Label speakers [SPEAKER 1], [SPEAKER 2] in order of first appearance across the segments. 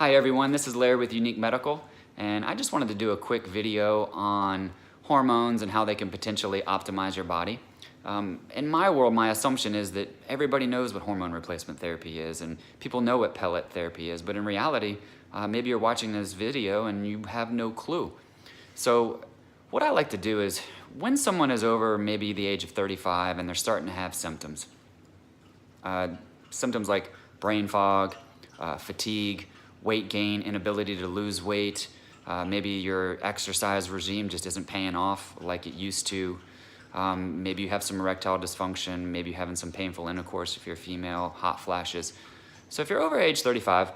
[SPEAKER 1] Hi everyone, this is Larry with Yunique Medical, and I just wanted to do a quick video on hormones and how they can potentially optimize your body. In my world, my assumption is that everybody knows what hormone replacement therapy is and people know what pellet therapy is, but in reality, maybe you're watching this video and you have no clue. So what I like to do is when someone is over maybe the age of 35 and they're starting to have symptoms like brain fog, fatigue, weight gain, inability to lose weight, maybe your exercise regime just isn't paying off like it used to. Maybe you have some erectile dysfunction, maybe you're having some painful intercourse if you're female, hot flashes. So if you're over age 35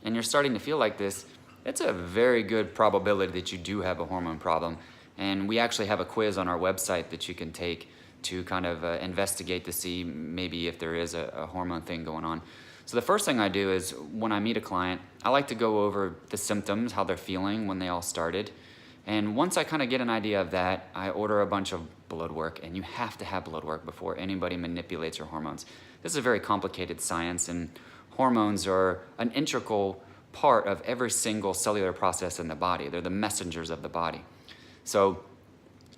[SPEAKER 1] and you're starting to feel like this, it's a very good probability that you do have a hormone problem. And we actually have a quiz on our website that you can take to kind of investigate to see maybe if there is a hormone thing going on. So the first thing I do is when I meet a client, I like to go over the symptoms, how they're feeling when they all started. And once I kind of get an idea of that, I order a bunch of blood work, and you have to have blood work before anybody manipulates your hormones. This is a very complicated science, and hormones are an integral part of every single cellular process in the body. They're the messengers of the body. So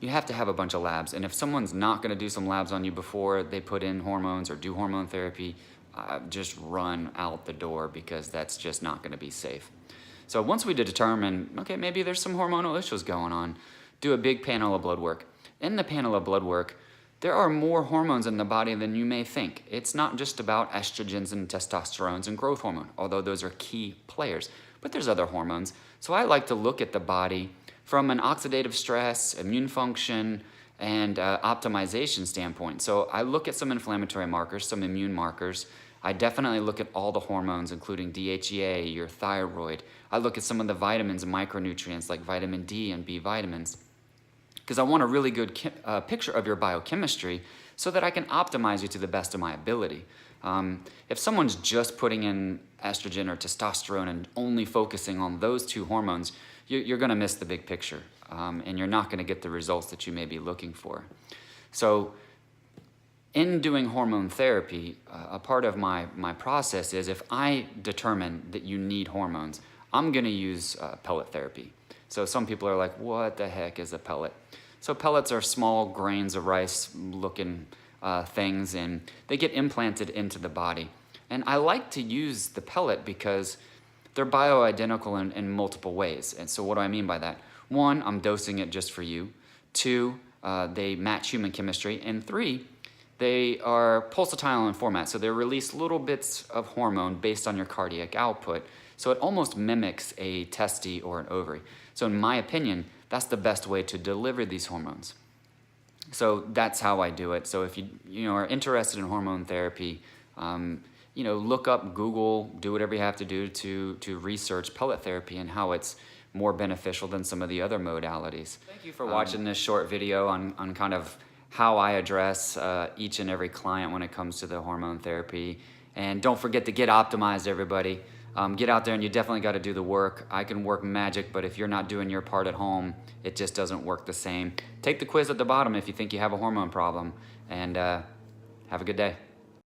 [SPEAKER 1] you have to have a bunch of labs, and if someone's not going to do some labs on you before they put in hormones or do hormone therapy, just run out the door, because that's just not going to be safe. So once we determine, okay, maybe there's some hormonal issues going on, do a big panel of blood work. In the panel of blood work, there are more hormones in the body than you may think. It's not just about estrogens and testosterones and growth hormone, although those are key players, but there's other hormones. So I like to look at the body from an oxidative stress, immune function, and optimization standpoint. So I look at some inflammatory markers, some immune markers. I definitely look at all the hormones, including DHEA, your thyroid. I look at some of the vitamins and micronutrients like vitamin D and B vitamins, because I want a really good picture of your biochemistry so that I can optimize you to the best of my ability. If someone's just putting in estrogen or testosterone and only focusing on those two hormones, you're going to miss the big picture, and you're not going to get the results that you may be looking for. So in doing hormone therapy, a part of my process is if I determine that you need hormones, I'm going to use pellet therapy. So some people are like, what the heck is a pellet? So pellets are small grains of rice looking things, and they get implanted into the body. And I like to use the pellet because they're bioidentical in multiple ways. And so what do I mean by that? One, I'm dosing it just for you. Two, they match human chemistry. And three, they are pulsatile in format, so they release little bits of hormone based on your cardiac output. So it almost mimics a testy or an ovary. So in my opinion, that's the best way to deliver these hormones. So that's how I do it. So if you are interested in hormone therapy, look up, Google, do whatever you have to do to research pellet therapy and how it's more beneficial than some of the other modalities. Thank you for watching this short video on kind of how I address each and every client when it comes to the hormone therapy. And don't forget to get optimized, everybody. Get out there, and you definitely got to do the work. I can work magic, but if you're not doing your part at home, it just doesn't work the same. Take the quiz at the bottom if you think you have a hormone problem, and have a good day.